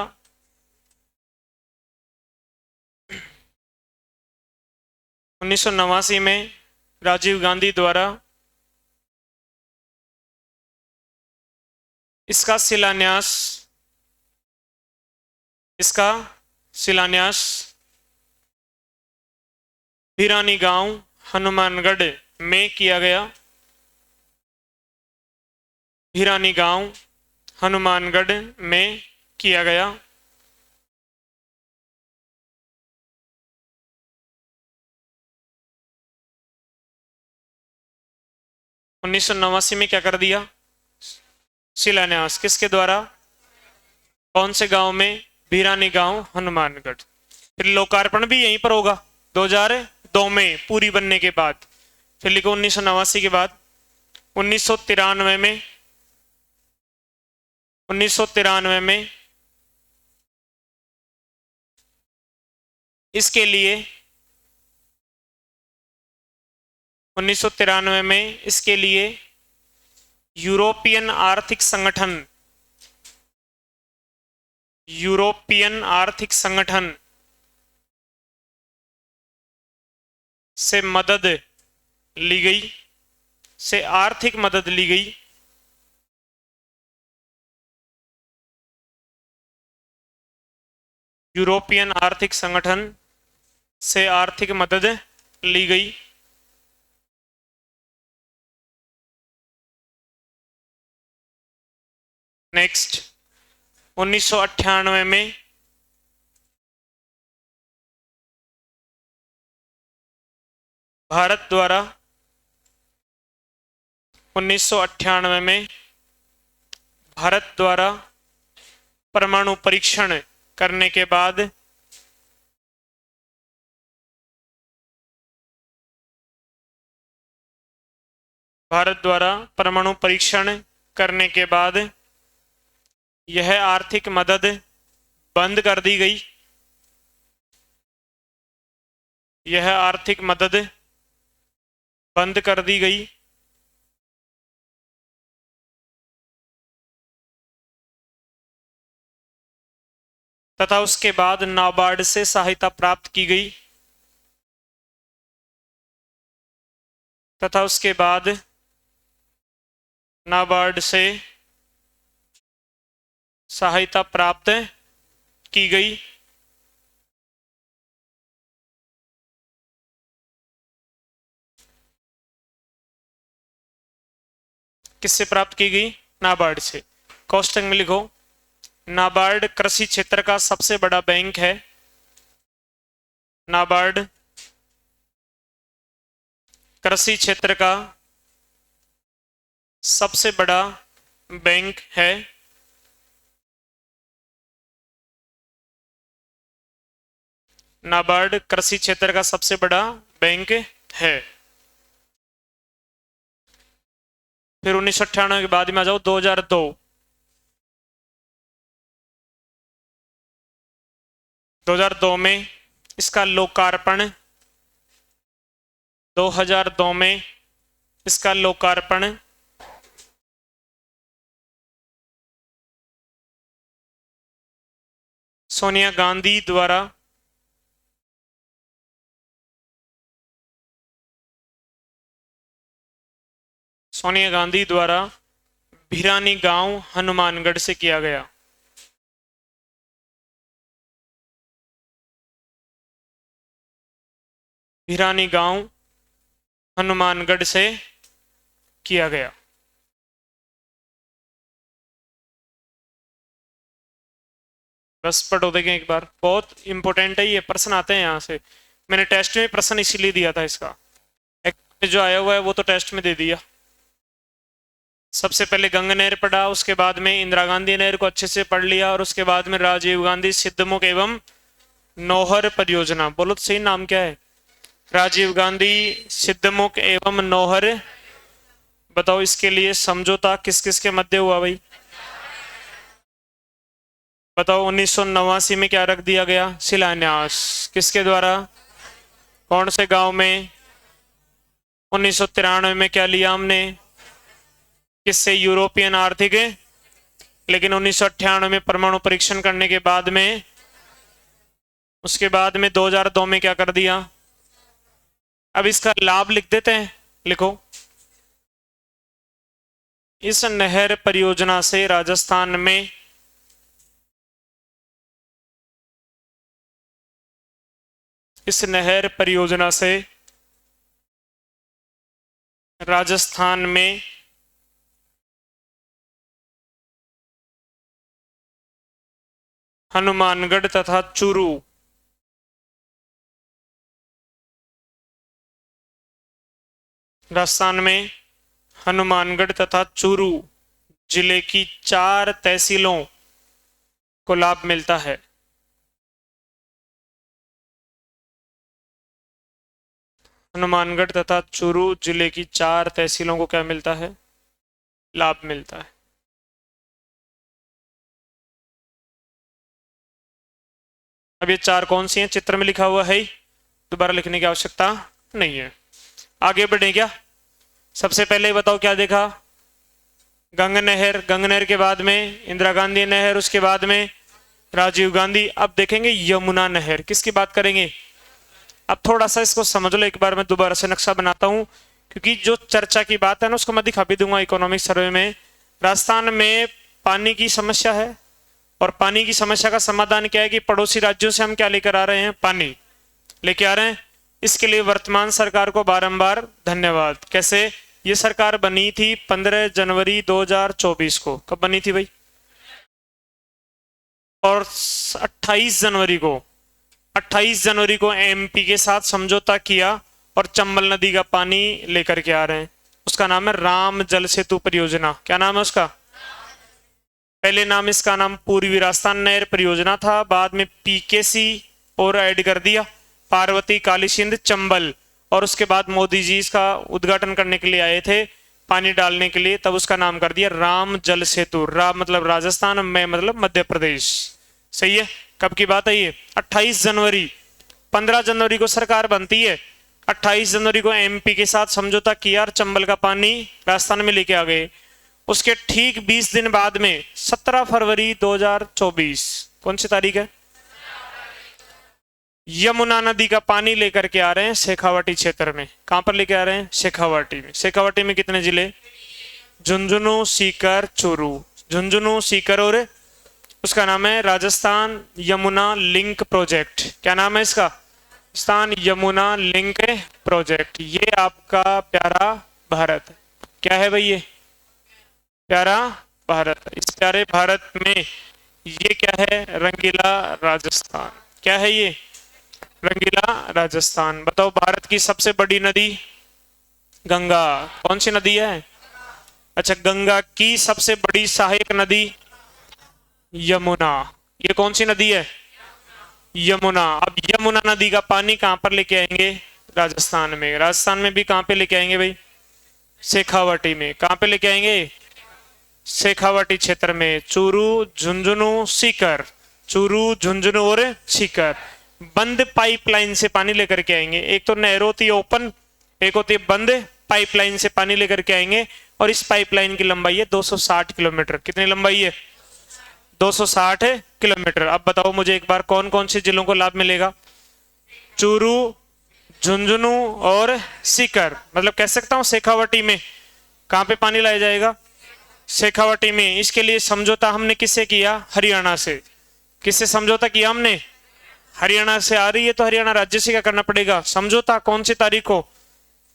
[SPEAKER 1] 1989 में राजीव गांधी द्वारा इसका शिलान्यास, इसका शिलान्यास भिरानी गांव, हनुमानगढ़ में किया गया। भिरानी गांव, हनुमानगढ़ में किया गया। उन्नीस सौ नवासी में क्या कर दिया? शिलान्यास किसके द्वारा? कौन से गांव में? भिरानी गांव, हनुमानगढ़। फिर लोकार्पण भी यहीं पर होगा 2002 में पूरी बनने के बाद। फिर लिखो 1989 के बाद 1993 में, 1993 में इसके लिए, 1993 में इसके लिए यूरोपियन आर्थिक संगठन, यूरोपियन आर्थिक संगठन से मदद ली गई, से आर्थिक मदद ली गई। यूरोपियन आर्थिक संगठन से आर्थिक मदद ली गई। नेक्स्ट 1998 में भारत द्वारा, 1998 में भारत द्वारा परमाणु परीक्षण करने के बाद, भारत द्वारा परमाणु परीक्षण करने के बाद यह आर्थिक मदद बंद कर दी गई। यह आर्थिक मदद बंद कर दी गई। तथा उसके बाद नाबार्ड से सहायता प्राप्त की गई। तथा उसके बाद नाबार्ड से सहायता प्राप्त की गई। किससे प्राप्त की गई? नाबार्ड से। कोष्टक में लिखो, नाबार्ड कृषि क्षेत्र का सबसे बड़ा बैंक है। नाबार्ड कृषि क्षेत्र का सबसे बड़ा बैंक है। नाबार्ड कृषि क्षेत्र का सबसे बड़ा बैंक है। फिर 1998 के बाद में आ जाओ 2002। 2002 में इसका लोकार्पण, 2002 में इसका लोकार्पण सोनिया गांधी द्वारा भिरानी गांव हनुमानगढ़ से किया गया। भिरानी गांव हनुमानगढ़ से किया गया। बस पढ़ो देखें एक बार, बहुत इंपॉर्टेंट है ये, प्रश्न आते हैं यहाँ से। मैंने टेस्ट में प्रश्न इसीलिए दिया था इसका, जो आया हुआ है वो तो टेस्ट में दे दिया। सबसे पहले गंगा नहर पढ़ा, उसके बाद में इंदिरा गांधी नहर को अच्छे से पढ़ लिया, और उसके बाद में राजीव गांधी सिद्धमुख एवं नौहर परियोजना। बोलो तो सही, नाम क्या है? राजीव गांधी सिद्धमुख एवं नौहर। बताओ इसके लिए समझौता किस किस के मध्य हुआ भाई? बताओ 1989 में क्या रख दिया गया? शिलान्यास। किसके द्वारा? कौन से गांव में? 1993 में क्या लिया हमने? किससे? यूरोपियन आर्थिक। लेकिन 1998 में परमाणु परीक्षण करने के बाद में, उसके बाद में 2002 में क्या कर दिया? अब इसका लाभ लिख देते हैं, लिखो। इस नहर परियोजना से राजस्थान में हनुमानगढ़ तथा चूरू जिले की 4 तहसीलों को लाभ मिलता है। हनुमानगढ़ तथा चूरू जिले की 4 तहसीलों को क्या मिलता है? लाभ मिलता है। अब ये 4 कौन सी हैं? चित्र में लिखा हुआ है, दोबारा लिखने की आवश्यकता नहीं है। आगे बढ़े क्या? सबसे पहले बताओ क्या देखा? गंगा नहर के बाद में इंदिरा गांधी नहर, उसके बाद में राजीव गांधी। अब देखेंगे यमुना नहर। किसकी बात करेंगे? अब थोड़ा सा इसको समझ लो एक बार, मैं दोबारा से नक्शा बनाता हूं, क्योंकि जो चर्चा की बात है ना उसको मैं दिखा भी दूंगा इकोनॉमिक सर्वे में। राजस्थान में पानी की समस्या है, और पानी की समस्या का समाधान क्या है कि पड़ोसी राज्यों से हम क्या लेकर आ रहे हैं? पानी लेके आ रहे हैं। इसके लिए वर्तमान सरकार को बारंबार धन्यवाद। कैसे? ये सरकार बनी थी 15 जनवरी 2024 को। कब बनी थी भाई? और 28 जनवरी को एमपी के साथ समझौता किया और चंबल नदी का पानी लेकर के आ रहे हैं। उसका नाम है राम जल सेतु परियोजना। क्या नाम है उसका? पहले नाम इसका नाम पूर्वी राजस्थान नहर परियोजना था, बाद में पीकेसी और ऐड कर दिया, पार्वती काली सिंध चंबल। और उसके बाद मोदी जी इसका उद्घाटन करने के लिए आए थे, पानी डालने के लिए, तब उसका नाम कर दिया राम जल सेतु। राम मतलब राजस्थान, मैं मतलब मध्य प्रदेश। सही है? कब की बात है ये? 28 जनवरी। 15 जनवरी को सरकार बनती है, 28 जनवरी को एमपी के साथ समझौता किया और चंबल का पानी राजस्थान में लेके आ गए। उसके ठीक 20 दिन बाद में 17 फरवरी 2024, कौन सी तारीख है? यमुना नदी का पानी लेकर के आ रहे हैं शेखावाटी क्षेत्र में। कहां पर लेके आ रहे हैं? शेखावाटी में। शेखावाटी में कितने जिले? झुंझुनू, सीकर, चूरू। झुंझुनू, सीकर, और उसका नाम है राजस्थान यमुना लिंक प्रोजेक्ट। क्या नाम है इसका? Rajasthan Yamuna link project. ये आपका प्यारा भारत। क्या है भाई ये? प्यारा भारत। इस प्यारे भारत में ये क्या है? रंगीला राजस्थान। क्या है ये? रंगीला राजस्थान। बताओ भारत की सबसे बड़ी नदी? गंगा। कौन सी नदी है? अच्छा, गंगा की सबसे बड़ी सहायक नदी? यमुना। ये कौन सी नदी है? यमुना। अब यमुना नदी का पानी कहां पर लेके आएंगे? राजस्थान में। राजस्थान में भी कहां पे लेके आएंगे भाई? शेखावाटी में। कहां पे लेके आएंगे? शेखावाटी क्षेत्र में। चूरू, झुंझुनू, सीकर। चूरू, झुंझुनू और सीकर बंद पाइपलाइन से पानी लेकर के आएंगे। एक तो नहर होती है ओपन, एक होती है बंद। पाइपलाइन से पानी लेकर के आएंगे, और इस पाइपलाइन की लंबाई है 260 किलोमीटर। कितनी लंबाई है? 260 किलोमीटर। अब बताओ मुझे एक बार कौन कौन से जिलों को लाभ मिलेगा? चूरू, झुंझुनू और सीकर। मतलब कह सकता हूं शेखावाटी में कहां पे पानी लाया जाएगा? शेखावाटी में। इसके लिए समझौता हमने किससे किया? हरियाणा से। किससे समझौता किया हमने? हरियाणा से। आ रही है तो हरियाणा राज्य से क्या करना पड़ेगा? समझौता। कौन सी तारीख को?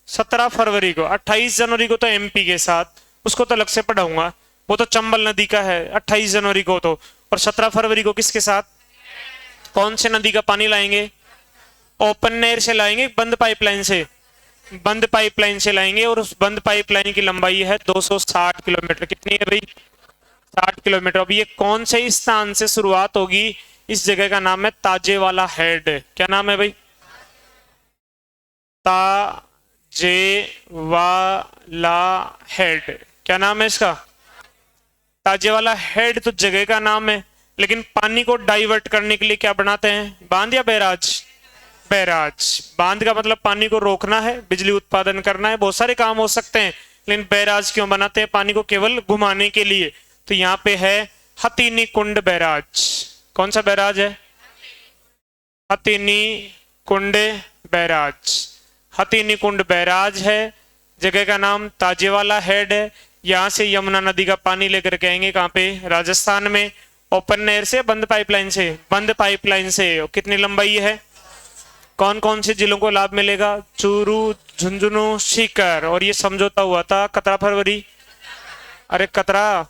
[SPEAKER 1] 17 फरवरी को। 28 जनवरी को तो एमपी के साथ, उसको तो अलग से पढ़ाऊंगा, वो तो चंबल नदी का है 28 जनवरी को तो। और 17 फरवरी को किसके साथ? कौन से नदी का पानी लाएंगे? ओपन नहर से लाएंगे, बंद पाइपलाइन से? बंद पाइपलाइन से लाएंगे। और उस बंद पाइपलाइन की लंबाई है 260 किलोमीटर। कितनी है भाई? 60 किलोमीटर। अब ये कौन से स्थान से शुरुआत होगी? इस जगह का नाम है ताजेवाला हेड। क्या नाम है भाई? ताजेवाला हेड। क्या नाम है इसका? ताजेवाला हेड तो जगह का नाम है, लेकिन पानी को डाइवर्ट करने के लिए क्या बनाते हैं? बांध या बैराज? बैराज। बांध का मतलब पानी को रोकना है, बिजली उत्पादन करना है, बहुत सारे काम हो सकते हैं, लेकिन बैराज क्यों बनाते हैं? पानी को केवल घुमाने के लिए। तो यहाँ पे है हथिनी कुंड बैराज। कौन सा बैराज है? हथिनी कुंड बैराज। हथिनी कुंड बैराज है। जगह का नाम ताजेवाला हेड है। यहां से यमुना नदी का पानी लेकर के आएंगे कहां पे? राजस्थान में। ओपन नहर से, बंद पाइपलाइन से? बंद पाइपलाइन से। कितनी लंबाई है? कौन कौन से जिलों को लाभ मिलेगा? चूरू, झुंझुनू, सीकर। और ये समझौता हुआ था 17 फरवरी। अरे कतरा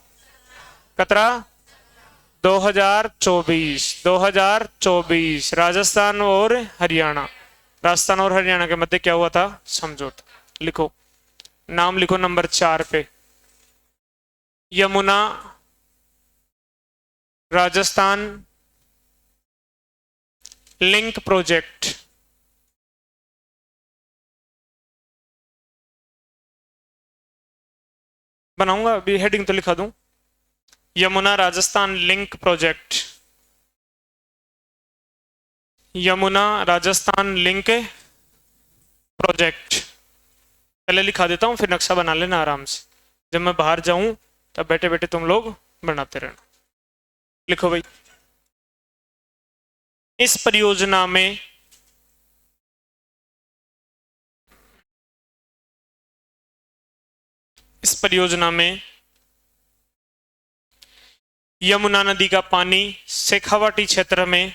[SPEAKER 1] 2024 राजस्थान और हरियाणा। राजस्थान और हरियाणा के मध्य क्या हुआ था? समझौता। लिखो, नाम लिखो नंबर 4 पे। Yamuna Rajasthan link project. बनाऊंगा अभी, हेडिंग तो लिखा दूं, Yamuna Rajasthan link project. Yamuna Rajasthan link project पहले लिखा देता हूं, फिर नक्शा बना लेना आराम से। जब मैं बाहर जाऊं तब बैठे बैठे तुम लोग बनाते रहना। लिखो भाई, इस परियोजना में यमुना नदी का पानी शेखावाटी क्षेत्र में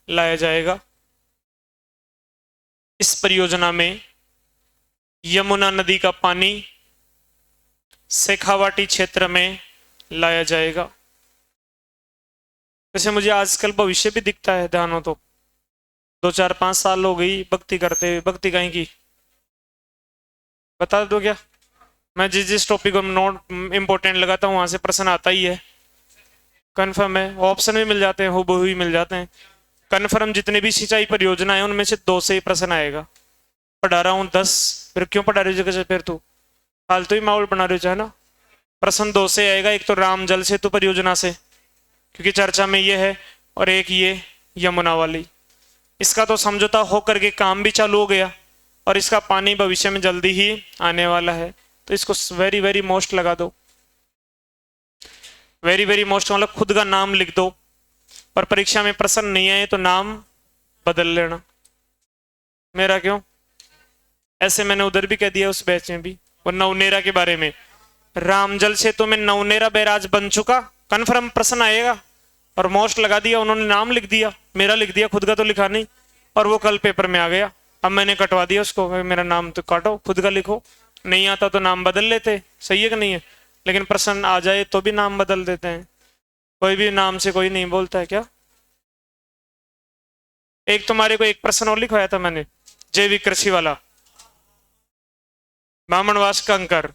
[SPEAKER 1] लाया जाएगा। इस परियोजना में यमुना नदी का पानी शेखावाटी क्षेत्र में लाया जाएगा। वैसे मुझे आजकल भविष्य भी दिखता है, ध्यान हो तो। 2-4-5 साल हो गई भक्ति करते हुए। भक्ति कहीं की बता दो क्या? मैं जिस जिस टॉपिक को नोट इंपॉर्टेंट लगाता हूँ वहां से प्रश्न आता ही है। कन्फर्म है? ऑप्शन भी मिल जाते हैं, हूबहू ही मिल जाते हैं। कन्फर्म जितने भी सिंचाई परियोजना है उनमें से 2 से ही प्रश्न आएगा। पढ़ा रहा हूँ 10, फिर क्यों पढ़ा रही हो जगह से? फिर तू फालतू ही माहौल बना रही हो, है ना? प्रश्न 2 से आएगा। एक तो राम जल सेतु परियोजना से, क्योंकि चर्चा में ये है, और एक ये यमुना वाली। इसका तो समझौता होकर के काम भी चालू हो गया, और इसका पानी भविष्य में जल्दी ही आने वाला है। तो इसको वेरी वेरी मोस्ट लगा दो। वेरी वेरी मोस्ट मतलब खुद का नाम लिख दो, और परीक्षा में प्रश्न नहीं आए तो नाम बदल लेना। मेरा क्यों? ऐसे मैंने उधर भी कह दिया उस बैच में भी, वो नवनेरा के बारे में। रामजल सेतु में नवनेरा बैराज बन चुका, कन्फर्म प्रश्न आएगा। और मोस्ट लगा दिया, उन्होंने नाम लिख दिया, मेरा लिख दिया, खुद का तो लिखा नहीं, और वो कल पेपर में आ गया। अब मैंने कटवा दिया उसको, मेरा नाम तो काटो, खुद का लिखो। नहीं आता तो नाम बदल लेते, सही है कि नहीं है? लेकिन प्रश्न आ जाए तो भी नाम बदल देते हैं। कोई भी नाम से कोई नहीं बोलता है क्या? एक तुम्हारे को एक प्रश्न और लिखवाया था मैंने, जैविक कृषि वाला, बामनवास कंकर।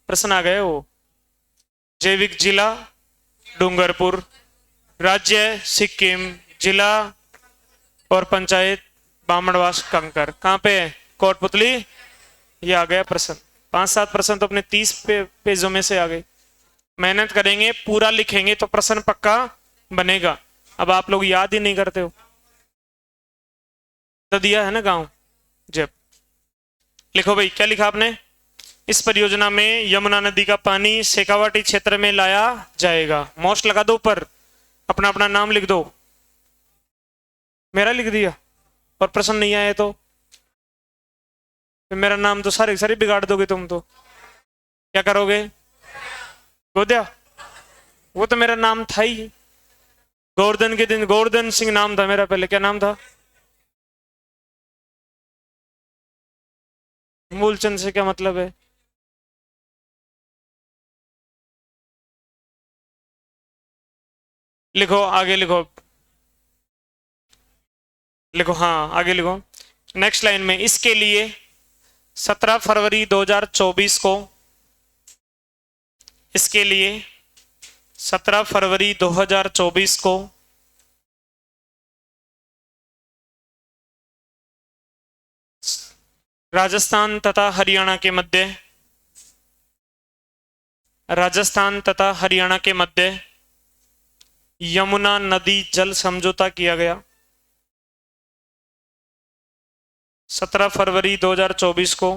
[SPEAKER 1] प्रश्न आ गए वो। जैविक जिला डूंगरपुर, राज्य सिक्किम, जिला और पंचायत बामनवास कंकर। कहाँ पे है? कोटपुतली। ये आ गया प्रश्न। 5-7 प्रश्न तो अपने 30 पेजों में से आ गए। मेहनत करेंगे, पूरा लिखेंगे तो प्रश्न पक्का बनेगा। अब आप लोग याद ही नहीं करते हो। तो दिया है ना गांव जब। लिखो भाई, क्या लिखा आपने? इस परियोजना में यमुना नदी का पानी शेखावाटी क्षेत्र में लाया जाएगा। मोस्ट लगा दो ऊपर। अपना अपना नाम लिख दो। मेरा लिख दिया और प्रश्न नहीं आए तो फिर मेरा नाम तो सारे सारे बिगाड़ दोगे तुम तो। क्या करोगे? गोदिया, वो तो मेरा नाम था ही। गोवर्धन के दिन गोवर्धन सिंह नाम था मेरा पहले। क्या नाम था? मूलचंद से क्या मतलब है? लिखो आगे लिखो। लिखो हाँ आगे लिखो। नेक्स्ट लाइन में इसके लिए 17 फरवरी 2024 को, इसके लिए 17 फरवरी 2024 को राजस्थान तथा हरियाणा के मध्य, राजस्थान तथा हरियाणा के मध्य यमुना नदी जल समझौता किया गया। 17 फरवरी 2024 को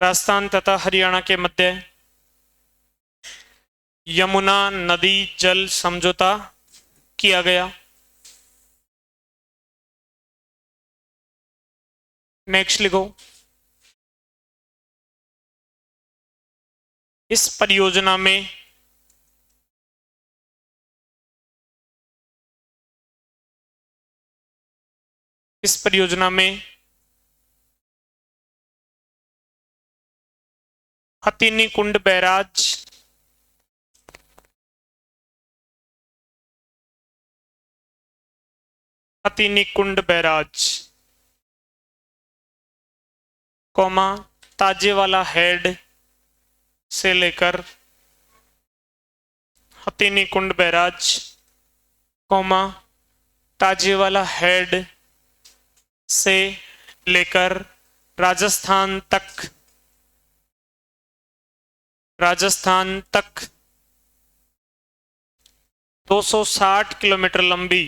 [SPEAKER 1] राजस्थान तथा हरियाणा के मध्य यमुना नदी जल समझौता किया गया। नेक्स्ट लिखो। इस परियोजना में इस परियोजना में हथिनी कुंड बैराज, हथिनी कुंड बैराज, कोमा ताजेवाला हेड से लेकर, हथिनी कुंड बैराज, कोमा ताजेवाला हेड से लेकर राजस्थान तक, राजस्थान तक 260 किलोमीटर लंबी,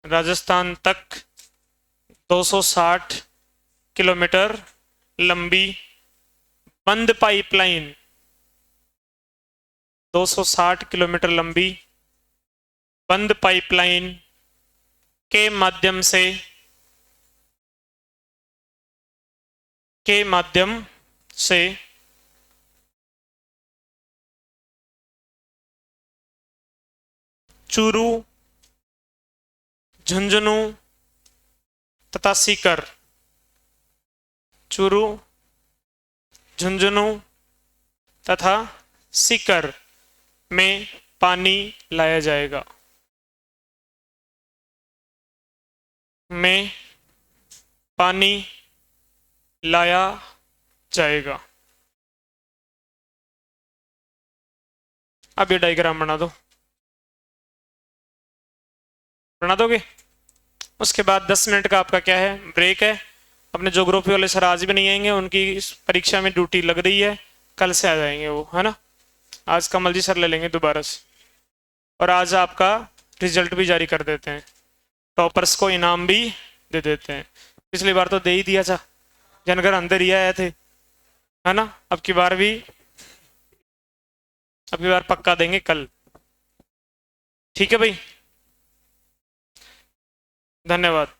[SPEAKER 1] राजस्थान तक 260 किलोमीटर लंबी बंद पाइपलाइन, 260 किलोमीटर लंबी बंद पाइपलाइन के माध्यम से, के माध्यम से चूरू, झुंझुनू तथा सीकर, चूरू, झुंझुनू तथा सीकर में पानी लाया जाएगा, में पानी लाया जाएगा। अब ये डायग्राम बना दो, बना दोगे? उसके बाद 10 मिनट का आपका क्या है, ब्रेक है। अपने ज्योग्राफी वाले सर आज भी नहीं आएंगे, उनकी इस परीक्षा में ड्यूटी लग रही है, कल से आ जाएंगे वो, है ना। आज कमल जी सर ले लेंगे दोबारा से। और आज आपका रिजल्ट भी जारी कर देते हैं, टॉपर्स को इनाम भी दे देते हैं। पिछली बार तो दे ही दिया था, जनगर अंदर ही आए थे, है ना। अब की बार भी, अब की बार पक्का देंगे कल। ठीक है भाई, धन्यवाद।